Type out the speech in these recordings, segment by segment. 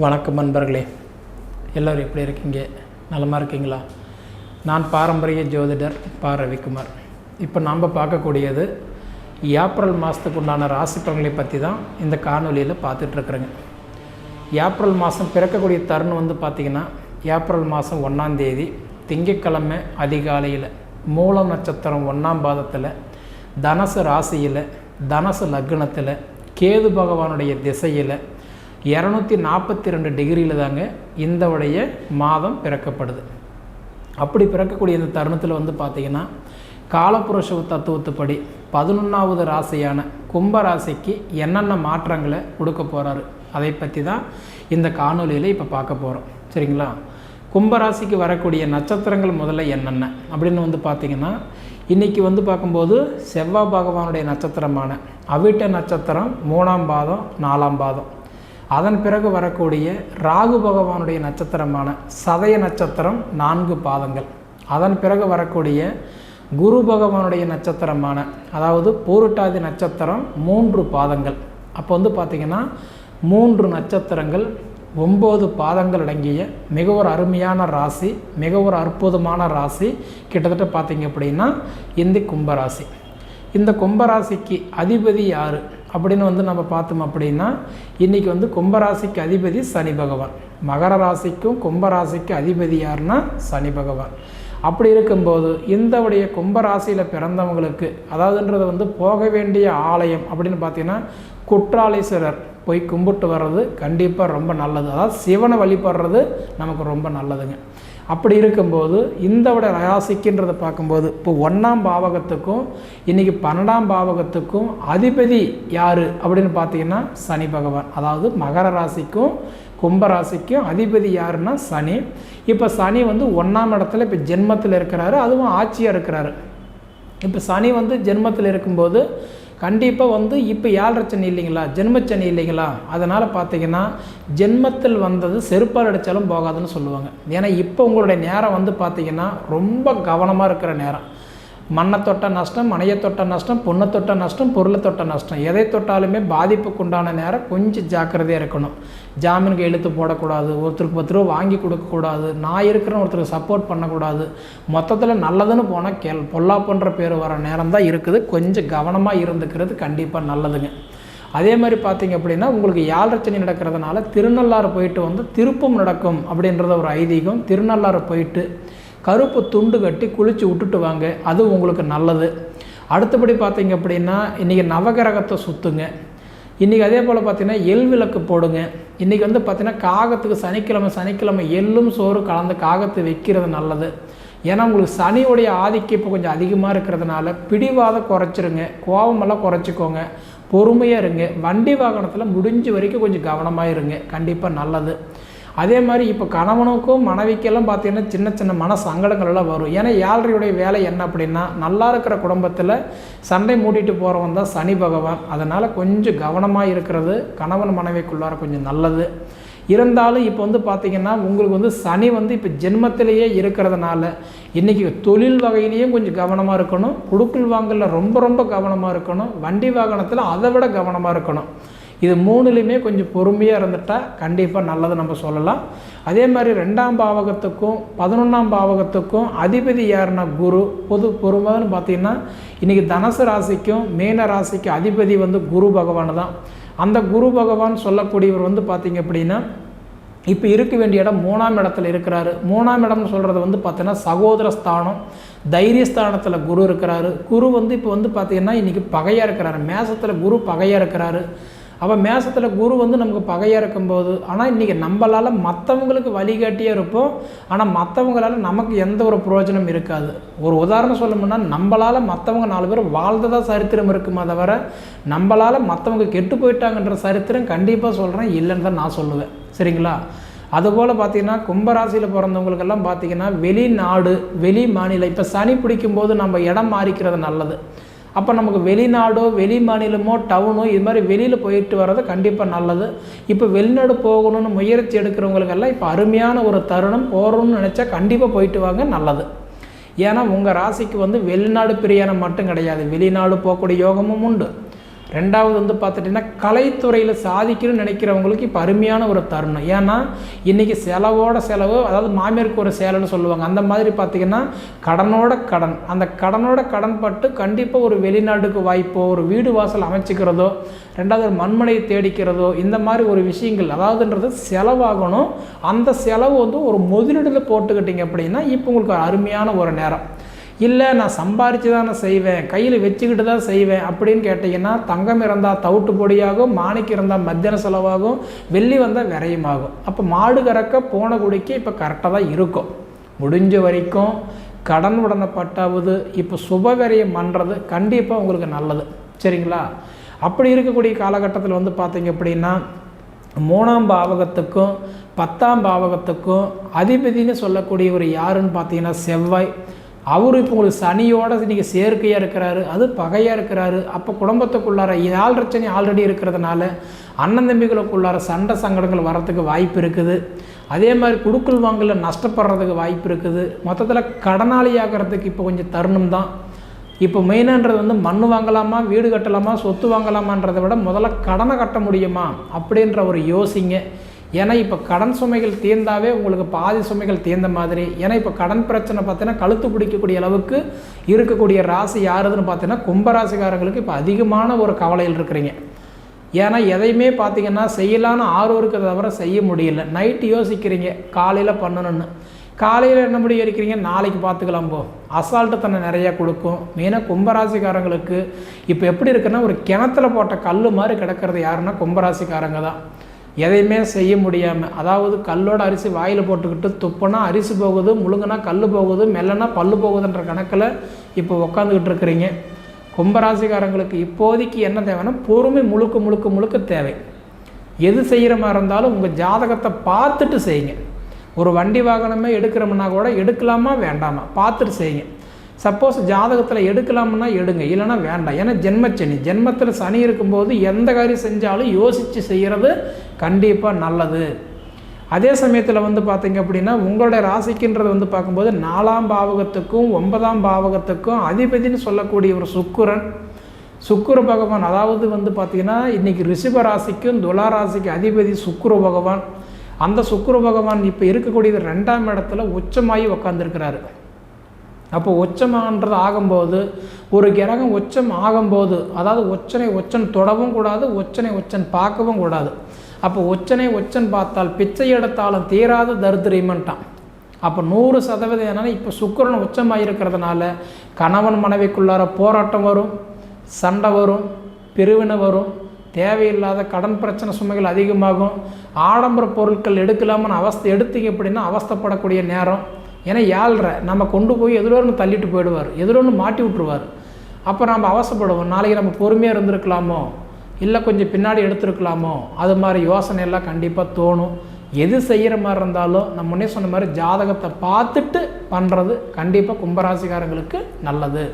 வணக்கம் நண்பர்களே, எல்லோரும் எப்படி இருக்கீங்க? நலமாக இருக்கீங்களா? நான் பாரம்பரிய ஜோதிடர் பா. ரவிக்குமார். இப்போ நாம் பார்க்கக்கூடியது ஏப்ரல் மாதத்துக்கு உண்டான ராசி பலன்களை பற்றி தான் இந்த காணொலியில் பார்த்துட்ருக்குறேங்க. ஏப்ரல் மாதம் பிறக்கக்கூடிய தருணம் பார்த்திங்கன்னா ஏப்ரல் மாதம் 1ஆம் தேதி திங்கட்கிழமை அதிகாலையில் மூலம் நட்சத்திரம் 1ஆம் பாதத்தில் தனுசு ராசியில் தனுசு லக்னத்தில் கேது பகவானுடைய திசையில் 242 டிகிரியில் தாங்க இந்த உடைய மாதம் பிறக்கப்படுது. அப்படி பிறக்கக்கூடிய இந்த தருணத்தில் பார்த்திங்கன்னா காலப்புருஷ தத்துவத்துப்படி 11வது ராசியான கும்பராசிக்கு என்னென்ன மாற்றங்களை கொடுக்க போகிறாரு அதை பற்றி தான் இந்த காணொலியில் இப்போ பார்க்க போகிறோம். சரிங்களா? கும்பராசிக்கு வரக்கூடிய நட்சத்திரங்கள் முதல்ல என்னென்ன அப்படின்னு பார்த்திங்கன்னா இன்றைக்கி பார்க்கும்போது செவ்வாய் பகவானுடைய நட்சத்திரமான அவிட்ட நட்சத்திரம் 3ஆம் பாதம் 4ஆம் பாதம். அதன் பிறகு வரக்கூடிய ராகு பகவானுடைய நட்சத்திரமான சதய நட்சத்திரம் 4 பாதங்கள். அதன் பிறகு வரக்கூடிய குரு பகவானுடைய நட்சத்திரமான அதாவது பூரட்டாதி நட்சத்திரம் 3 பாதங்கள். அப்போ பார்த்திங்கன்னா 3 நட்சத்திரங்கள் 9 பாதங்கள் அடங்கிய மிக ஒரு அருமையான ராசி, மிக ஒரு அற்புதமான ராசி. கிட்டத்தட்ட பார்த்திங்க அப்படின்னா இந்த கும்பராசி. இந்த கும்பராசிக்கு அதிபதி யார் அப்படின்னு நம்ம பார்த்தோம் அப்படின்னா இன்றைக்கி கும்பராசிக்கு அதிபதி சனி பகவான். மகர ராசிக்கும் கும்பராசிக்கு அதிபதி யாருன்னா சனி பகவான். அப்படி இருக்கும்போது இந்த உடைய கும்பராசியில் பிறந்தவங்களுக்கு அதாவதுன்றது போக வேண்டிய ஆலயம் அப்படின்னு பார்த்தீங்கன்னா குற்றாலீஸ்வரர் போய் கும்பிட்டு வர்றது கண்டிப்பாக ரொம்ப நல்லது. அதாவது சிவனை வழிபடுறது நமக்கு ரொம்ப நல்லதுங்க. அப்படி இருக்கும்போது இந்த ராசிக்குன்றதை பார்க்கும்போது இப்போ 1ஆம் பாவகத்துக்கும் இன்றைக்கி 12ஆம் பாவகத்துக்கும் அதிபதி யார் அப்படின்னு பார்த்தீங்கன்னா சனி பகவான். அதாவது மகர ராசிக்கும் கும்பராசிக்கும் அதிபதி யாருன்னா சனி. இப்போ சனி 1ஆம் இடத்துல இப்போ ஜென்மத்தில் இருக்கிறாரு, அதுவும் ஆட்சியாக இருக்கிறாரு. இப்போ சனி ஜென்மத்தில் இருக்கும்போது கண்டிப்பாக இப்போ 7 சனி இல்லைங்களா, ஜென்மச்சனி இல்லைங்களா. அதனால் பார்த்திங்கன்னா ஜென்மத்தில் வந்தது செருப்பால் அடித்தாலும் போகாதுன்னு சொல்லுவாங்க. ஏன்னா இப்போ உங்களுடைய நேரம் பார்த்திங்கன்னா ரொம்ப கவனமாக இருக்கிற நேரம். மண்ணை தொட்ட நஷ்டம், மனையை தொட்ட நஷ்டம், பொண்ணை தொட்ட நஷ்டம், பொருளை தொட்ட நஷ்டம், எதை தொட்டாலுமே பாதிப்புக்கு உண்டான நேரம். கொஞ்சம் ஜாக்கிரதையாக இருக்கணும். ஜாமீனுக்கு எழுத்து போடக்கூடாது, ஒருத்தருக்கு 10 ரூபா வாங்கி கொடுக்கக்கூடாது, நான் இருக்கிறேன்னு ஒருத்தருக்கு சப்போர்ட் பண்ணக்கூடாது. மொத்தத்தில் நல்லதுன்னு போனால் பொல்லாப்புன்ற பேர் வர நேரம் தான் இருக்குது. கொஞ்சம் கவனமாக இருந்துக்கிறது கண்டிப்பாக நல்லதுங்க. அதே மாதிரி பார்த்திங்க அப்படின்னா உங்களுக்கு 7 சனி நடக்கிறதுனால திருநள்ளாறு போயிட்டு திருப்பம் நடக்கும் அப்படின்றத ஒரு ஐதீகம். திருநள்ளாறு போயிட்டு கருப்பு துண்டு கட்டி குளித்து விட்டுட்டு வாங்க, அது உங்களுக்கு நல்லது. அடுத்தபடி பார்த்திங்க அப்படின்னா இன்றைக்கி நவகிரகத்தை சுற்றுங்க. இன்றைக்கி அதே போல் பார்த்திங்கன்னா எள் விளக்கு போடுங்க. இன்றைக்கி பார்த்திங்கன்னா காகத்துக்கு சனிக்கிழமை எள்ளும் சோறு கலந்து காகத்தை வைக்கிறது நல்லது. ஏன்னா உங்களுக்கு சனியோடைய ஆதிக்கம் இப்போ கொஞ்சம் அதிகமாக இருக்கிறதுனால பிடிவாதம் குறைச்சிருங்க, கோபமெல்லாம் குறைச்சிக்கோங்க, பொறுமையாக இருங்க. வண்டி வாகனத்தில் முடிஞ்ச வரைக்கும் கொஞ்சம் கவனமாக இருங்க, கண்டிப்பாக நல்லது. அதே மாதிரி இப்போ கணவனுக்கும் மனைவிக்கெல்லாம் பார்த்திங்கன்னா சின்ன சின்ன மன சங்கடங்கள் எல்லாம் வரும். ஏன்னா 7ரையுடைய வேலை என்ன அப்படின்னா நல்லா இருக்கிற குடும்பத்தில் சண்டை மூட்டிட்டு போகிறவன் தான் சனி பகவான். அதனால் கொஞ்சம் கவனமாக இருக்கிறது கணவன் மனைவிக்குள்ளார கொஞ்சம் நல்லது. இருந்தாலும் இப்போ பார்த்திங்கன்னா உங்களுக்கு சனி இப்போ ஜென்மத்திலேயே இருக்கிறதுனால இன்றைக்கி தொழில் வகையிலையும் கொஞ்சம் கவனமாக இருக்கணும், கொடுக்கல் வாங்கலில் ரொம்ப கவனமாக இருக்கணும், வண்டி வாகனத்தில் அதை விட கவனமாக இருக்கணும். இது 3லையுமே கொஞ்சம் பொறுமையாக இருந்துட்டால் கண்டிப்பாக நல்லது நம்ம சொல்லலாம். அதே மாதிரி 2ஆம் பாவகத்துக்கும் 11ஆம் பாவகத்துக்கும் அதிபதி யாருன்னா குரு. பொறுமைன்னு பார்த்திங்கன்னா இன்றைக்கி தனுசு ராசிக்கும் மீன ராசிக்கும் அதிபதி குரு பகவான் தான். அந்த குரு பகவான் சொல்லக்கூடியவர் பார்த்திங்க அப்படின்னா இப்போ இருக்க வேண்டிய இடம் 3ஆம் இடத்துல இருக்கிறாரு. 3ஆம் இடம்னு சொல்கிறது பார்த்தீங்கன்னா சகோதர ஸ்தானம், தைரியஸ்தானத்தில் குரு இருக்கிறாரு. குரு இப்போ பார்த்திங்கன்னா இன்றைக்கி பகையாக இருக்கிறாரு. மேசத்தில் குரு பகையாக இருக்கிறாரு. அப்போ மேசத்தில் குரு நமக்கு பகையாக இருக்கும்போது ஆனால் இன்றைக்கி நம்மளால் மற்றவங்களுக்கு வழிகாட்டியாக இருப்போம், ஆனால் மற்றவங்களால் நமக்கு எந்த ஒரு பிரயோஜனம் இருக்காது. ஒரு உதாரணம் சொல்லணும்னா நம்மளால் மற்றவங்க 4 பேர் வாழ்ந்ததா சரித்திரம் இருக்குமா தவிர நம்மளால் மற்றவங்க கெட்டு போயிட்டாங்கன்ற சரித்திரம் கண்டிப்பாக சொல்கிறேன் இல்லைன்னு தான் நான் சொல்லுவேன். சரிங்களா? அதுபோல் பார்த்திங்கன்னா கும்பராசியில் பிறந்தவங்களுக்கெல்லாம் பார்த்திங்கன்னா வெளிநாடு வெளி மாநிலம் இப்போ சனி பிடிக்கும்போது நம்ம இடம் மாறிக்கிறது நல்லது. அப்போ நமக்கு வெளிநாடோ வெளி மாநிலமோ டவுனோ இது மாதிரி வெளியில் போயிட்டு வர்றது கண்டிப்பாக நல்லது. இப்போ வெளிநாடு போகணும்னு முயற்சி எடுக்கிறவங்களுக்கெல்லாம் இப்போ அருமையான ஒரு தருணம். போகணும்னு நினச்சா கண்டிப்பாக போயிட்டு வாங்க, நல்லது. ஏன்னா உங்கள் ராசிக்கு வெளிநாடு பிரயாணம் மட்டும் கிடையாது, வெளிநாடு போகக்கூடிய யோகமும் உண்டு. ரெண்டாவது வந்து பார்த்துட்டிங்கன்னா கலைத்துறையில் சாதிக்கணும்னு நினைக்கிறவங்களுக்கு இப்போ அருமையான ஒரு தருணம். ஏன்னா இன்றைக்கி செலவோட செலவு, அதாவது மாமியாருக்கு ஒரு சேலைன்னு சொல்லுவாங்க, அந்த மாதிரி பார்த்திங்கன்னா கடனோட கடன், அந்த கடனோட கடன் பட்டு கண்டிப்பாக ஒரு வெளிநாட்டுக்கு வாய்ப்போ, ஒரு வீடு வாசல் அமைச்சிக்கிறதோ, ரெண்டாவது ஒரு மண்மனையை தேடிக்கிறதோ, இந்த மாதிரி ஒரு விஷயங்கள் அதாவதுன்றது செலவாகணும். அந்த செலவு வந்து ஒரு முதலீடில் போட்டுக்கிட்டிங்க அப்படின்னா இப்போ உங்களுக்கு அருமையான ஒரு நேரம். இல்லை நான் சம்பாரித்து தான் நான் செய்வேன், கையில் வச்சுக்கிட்டு தான் செய்வேன் அப்படின்னு கேட்டிங்கன்னா, தங்கம் இருந்தால் தவிட்டு பொடியாகும், மாணிக்கம் இருந்தால் மத்தியான செலவாகும், வெள்ளி வந்தால் விரயமாகும். அப்போ மாடு கறக்க போன குடிக்கு இப்போ கரெக்டாக தான் இருக்கும். முடிஞ்ச வரைக்கும் கடன் உடனப்பட்டாவது இப்போ சுப விரயம் பண்ணுறது கண்டிப்பாக உங்களுக்கு நல்லது. சரிங்களா? அப்படி இருக்கக்கூடிய காலகட்டத்தில் வந்து பார்த்திங்க அப்படின்னா 3ஆம் பாவகத்துக்கும் 10ஆம் பாவகத்துக்கும் அதிபதினு சொல்லக்கூடிய ஒரு யாருன்னு பார்த்தீங்கன்னா செவ்வாய். அவர் இப்போ உங்களுக்கு சனியோடு இன்றைக்கி சேர்க்கையாக இருக்கிறாரு, அது பகையாக இருக்கிறாரு. அப்போ குடும்பத்துக்குள்ளார 4 சனி ஆல்ரெடி இருக்கிறதுனால அண்ணன் தம்பிகளுக்குள்ளார சண்டை சங்கடங்கள் வரத்துக்கு வாய்ப்பு இருக்குது. அதே மாதிரி குடுக்கல் வாங்கல நஷ்டப்படுறதுக்கு வாய்ப்பு இருக்குது. மொத்தத்தில் கடனாளி ஆகிறதுக்கு இப்போ கொஞ்சம் தருணம் தான். இப்போ மெயினான்றது வந்து மண் வாங்கலாமா, வீடு கட்டலாமா, சொத்து வாங்கலாமான்றதை விட முதல்ல கடனை கட்ட முடியுமா அப்படின்ற ஒரு யோசிங்க. ஏன்னா இப்போ கடன் சுமைகள் தீர்ந்தாவே உங்களுக்கு பாதி சுமைகள் தீர்ந்த மாதிரி. ஏன்னா இப்போ கடன் பிரச்சனை பார்த்தீங்கன்னா கழுத்து பிடிக்கக்கூடிய அளவுக்கு இருக்கக்கூடிய ராசி யாருதுன்னு பார்த்தீங்கன்னா கும்பராசிக்காரங்களுக்கு இப்போ அதிகமான ஒரு கவலையில் இருக்கிறீங்க. ஏன்னா எதையுமே பார்த்திங்கன்னா செய்யலான்னு ஆர்வம் இருக்கிறத தவிர செய்ய முடியல. நைட்டு யோசிக்கிறீங்க காலையில் பண்ணணுன்னு, காலையில் என்ன முடிவு இருக்கிறீங்க, நாளைக்கு பார்த்துக்கலாம் போ, அசால்ட்டு தன்னை நிறையா கொடுக்கும். மெயினாக கும்பராசிக்காரங்களுக்கு இப்போ எப்படி இருக்குன்னா ஒரு கிணத்துல போட்ட கல் மாதிரி கிடக்கிறது யாருன்னா கும்பராசிக்காரங்க தான். எதையுமே செய்ய முடியாமல், அதாவது கல்லோட அரிசி வாயில் போட்டுக்கிட்டு துப்புனா அரிசி போகுது, முழுங்குனா கல் போகுது, மெல்லனா பல்லு போகுதுன்ற கணக்கில் இப்போ உக்காந்துக்கிட்டு இருக்கிறீங்க. கும்பராசிக்காரங்களுக்கு இப்போதைக்கு என்ன தேவைன்னா பொறுமை முழுக்க முழுக்க முழுக்க தேவை. எது செய்கிற மாதிரி இருந்தாலும் உங்கள் ஜாதகத்தை பார்த்துட்டு செய்யுங்க. ஒரு வண்டி வாகனமே எடுக்கிறோம்னா கூட எடுக்கலாமா வேண்டாமா பார்த்துட்டு செய்யுங்க. சப்போஸ் ஜாதகத்தில் எடுக்கலாம்னா எடுங்க, இல்லைனா வேண்டாம். ஏன்னா ஜென்மச்சனி, ஜென்மத்தில் சனி இருக்கும்போது எந்த காரியம் செஞ்சாலும் யோசித்து செய்கிறது கண்டிப்பாக நல்லது. அதே சமயத்தில் வந்து பார்த்திங்க அப்படின்னா உங்களுடைய ராசிக்குன்றது வந்து பார்க்கும்போது 4ஆம் பாவகத்துக்கும் 9ஆம் பாவகத்துக்கும் அதிபதினு சொல்லக்கூடிய ஒரு சுக்கிர பகவான். அதாவது வந்து பார்த்திங்கன்னா இன்றைக்கி ரிஷப ராசிக்கும் துலா ராசிக்கும் அதிபதி சுக்கிர பகவான். அந்த சுக்கிர பகவான் இப்போ இருக்கக்கூடியது 2ஆம் இடத்துல உச்சமாகி உக்காந்துருக்கிறாரு. அப்போ உச்சமானது ஆகும்போது ஒரு கிரகம் உச்சம் ஆகும்போது, அதாவது ஒச்சன் தொடவும் கூடாது, ஒச்சன் பார்க்கவும் கூடாது. அப்போ ஒச்சன் பார்த்தால் பிச்சை எடுத்தாலும் தீராத தரித்திரம்ட்டான். அப்போ 100% என்னன்னா இப்போ சுக்கிரன் உச்சமாக இருக்கிறதுனால கணவன் மனைவிக்குள்ளார போராட்டம் வரும், சண்டை வரும், பிரிவினை வரும், தேவையில்லாத கடன் பிரச்சனை சுமைகள் அதிகமாகும். ஆடம்பர பொருட்கள் எடுக்கலாமன்னு எடுத்தீங்க அப்படின்னா அவஸ்தைப்படக்கூடிய நேரம். ஏன்னா 7.5 நம்ம கொண்டு போய் எதிரோ ஒன்று தள்ளிட்டு போயிடுவார், எதிரோ ஒன்று மாட்டி விட்டுருவார். அப்போ நம்ம அவசப்படுவோம், நாளைக்கு நம்ம பொறுமையாக இருந்திருக்கலாமோ, இல்லை கொஞ்சம் பின்னாடி எடுத்துருக்கலாமோ, அது மாதிரி யோசனை எல்லாம் கண்டிப்பாக தோணும். எது செய்கிற மாதிரி இருந்தாலும் நம்ம முன்னே சொன்ன மாதிரி ஜாதகத்தை பார்த்துட்டு பண்ணுறது கண்டிப்பாக கும்பராசிக்காரங்களுக்கு நல்லது.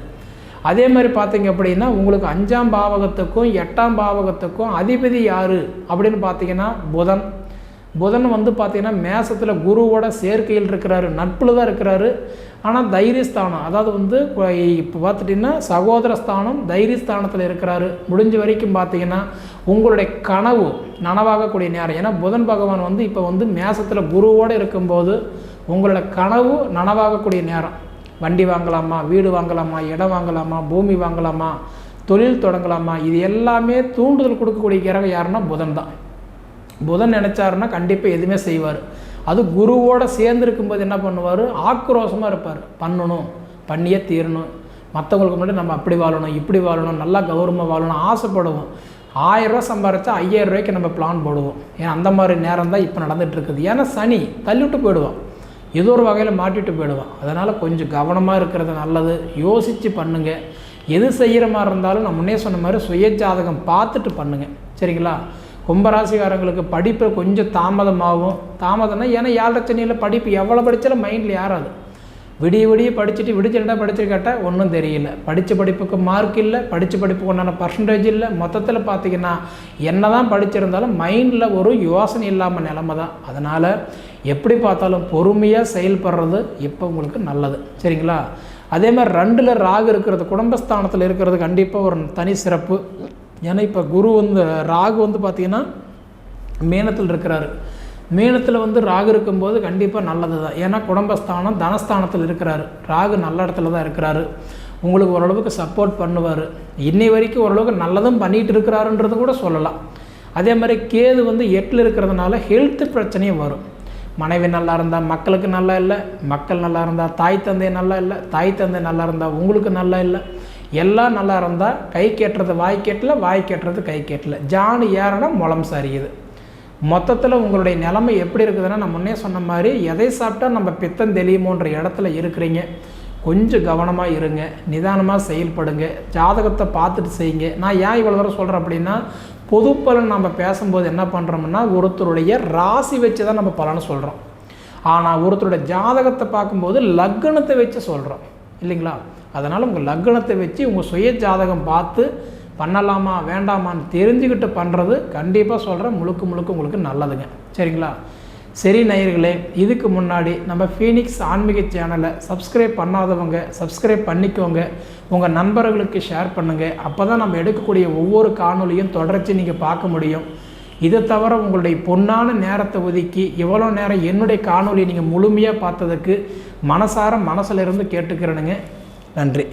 அதே மாதிரி பார்த்திங்க அப்படின்னா உங்களுக்கு 5ஆம் பாவகத்துக்கும் 8ஆம் பாவகத்துக்கும் அதிபதி யார் அப்படின்னு பார்த்திங்கன்னா புதன் வந்து பார்த்திங்கன்னா மேசத்தில் குருவோட சேர்க்கையில் இருக்கிறாரு, நட்பில் தான் இருக்கிறாரு. ஆனால் தைரியஸ்தானம், அதாவது வந்து இப்போ பார்த்துட்டிங்கன்னா சகோதரஸ்தானம் தைரியஸ்தானத்தில் இருக்கிறாரு. முடிஞ்ச வரைக்கும் பார்த்திங்கன்னா உங்களுடைய கனவு நனவாகக்கூடிய நேரம். ஏன்னா புதன் பகவான் வந்து இப்போ வந்து மேசத்தில் குருவோடு இருக்கும்போது உங்களோட கனவு நனவாகக்கூடிய நேரம். வண்டி வாங்கலாமா, வீடு வாங்கலாமா, இடம் வாங்கலாமா, பூமி வாங்கலாமா, தொழில் தொடங்கலாமா, இது எல்லாமே தூண்டுதல் கொடுக்கக்கூடிய கிரகம் யாருன்னா புதன் தான். புதன் நினச்சாருன்னா கண்டிப்பாக எதுவுமே செய்வார். அது குருவோடு சேர்ந்து இருக்கும்போது என்ன பண்ணுவார், ஆக்ரோஷமாக இருப்பார். பண்ணணும், பண்ணியே தீரணும், மற்றவங்களுக்கு முன்னாடி நம்ம அப்படி வாழணும், இப்படி வாழணும், நல்லா கௌரவமாக வாழணும் ஆசைப்படுவோம். 1000 ரூபா சம்பாரிச்சா 5000 ரூபாய்க்கு நம்ம பிளான் போடுவோம். ஏன்னா அந்த மாதிரி நேரம் தான் இப்போ நடந்துகிட்ருக்குது. ஏன்னா சனி தள்ளிவிட்டு போயிடுவான், ஏதோ ஒரு வகையில் மாட்டிட்டு போயிடுவான். அதனால் கொஞ்சம் கவனமாக இருக்கிறது நல்லது. யோசித்து பண்ணுங்கள். எது செய்கிற மாதிரி இருந்தாலும் நான் முன்னே சொன்ன மாதிரி சுய ஜாதகம் பார்த்துட்டு பண்ணுங்கள். சரிங்களா? கும்பராசிக்காரங்களுக்கு படிப்பு கொஞ்சம் தாமதம்னா ஏன்னா 7.5 சனியில் படிப்பு எவ்வளோ படித்தாலும் மைண்டில் யாராது. விடிய படிச்சுட்டு விடிச்சிருந்தா படிச்சு கேட்டால் ஒன்றும் தெரியல. படித்த படிப்புக்கு மார்க் இல்லை, படித்த படிப்புக்கு உண்டான பர்சன்டேஜ் இல்லை. மொத்தத்தில் பார்த்திங்கன்னா என்ன தான் படிச்சிருந்தாலும் மைண்டில் ஒரு யோசனை இல்லாமல் நிலமை தான். அதனால் எப்படி பார்த்தாலும் பொறுமையாக செயல்படுறது இப்போ உங்களுக்கு நல்லது. சரிங்களா? அதே மாதிரி 2ல் ராகு இருக்கிறது, குடும்பஸ்தானத்தில் இருக்கிறது கண்டிப்பாக ஒரு தனி சிறப்பு. ஏன்னா இப்போ குரு வந்து ராகு வந்து பார்த்திங்கன்னா மீனத்தில் இருக்கிறாரு. மீனத்தில் வந்து ராகு இருக்கும்போது கண்டிப்பாக நல்லது தான். ஏன்னா குடும்பஸ்தானம் தனஸ்தானத்தில் இருக்கிறாரு. ராகு நல்ல இடத்துல தான் இருக்கிறாரு. உங்களுக்கு ஓரளவுக்கு சப்போர்ட் பண்ணுவார். இன்னை வரைக்கும் ஓரளவுக்கு நல்லதும் பண்ணிகிட்டு இருக்கிறாருன்றது கூட சொல்லலாம். அதே மாதிரி கேது வந்து 8ல் இருக்கிறதுனால ஹெல்த்து பிரச்சனையும் வரும். மனைவி நல்லா இருந்தால் மக்களுக்கு நல்லா இல்லை, மக்கள் நல்லா இருந்தால் தாய் தந்தை நல்லா இல்லை, தாய் தந்தை நல்லா இருந்தால் உங்களுக்கு நல்லா இல்லை. எல்லாம் நல்லா இருந்தால் கை கேட்டுறது வாய் கேட்டல, வாய் கேட்டுறது கை கேட்டல. ஜானு ஏறனா முளம் சரியுது. மொத்தத்தில் உங்களுடைய நிலைமை எப்படி இருக்குதுன்னா, நான் முன்னே சொன்ன மாதிரி எதை சாப்பிட்டா நம்ம பித்தம் தெளியுமோன்ற இடத்துல இருக்கிறீங்க. கொஞ்சம் கவனமாக இருங்க, நிதானமாக செயல்படுங்க, ஜாதகத்தை பார்த்துட்டு செய்யுங்க. நான் ஏன் இவ்வளோ தூரம் சொல்கிறேன் அப்படின்னா, பொது பலன் நம்ம பேசும்போது என்ன பண்ணுறோம்னா ஒருத்தருடைய ராசி வச்சு தான் நம்ம பலனை சொல்கிறோம். ஆனால் ஒருத்தருடைய ஜாதகத்தை பார்க்கும்போது லக்னத்தை வச்சு சொல்கிறோம் இல்லைங்களா? அதனால் உங்கள் லக்னத்தை வச்சு உங்கள் சுய ஜாதகம் பார்த்து பண்ணலாமா வேண்டாமான்னு தெரிஞ்சுக்கிட்டு பண்ணுறது கண்டிப்பாக சொல்கிறேன், முழுக்க உங்களுக்கு நல்லதுங்க. சரிங்களா? சரி நேயர்களே, இதுக்கு முன்னாடி நம்ம ஃபீனிக்ஸ் ஆன்மீக சேனலை சப்ஸ்கிரைப் பண்ணாதவங்க சப்ஸ்கிரைப் பண்ணிக்கோங்க. உங்கள் நண்பர்களுக்கு ஷேர் பண்ணுங்கள். அப்போ தான் நம்ம எடுக்கக்கூடிய ஒவ்வொரு காணொலியும் தொடர்ச்சி நீங்கள் பார்க்க முடியும். இதை தவிர உங்களுடைய பொன்னான நேரத்தை ஒதுக்கி இவ்வளோ நேரம் என்னுடைய காணொலியை நீங்கள் முழுமையாக பார்த்ததுக்கு மனசிலிருந்து கேட்டுக்கிறேனுங்க. நன்றி.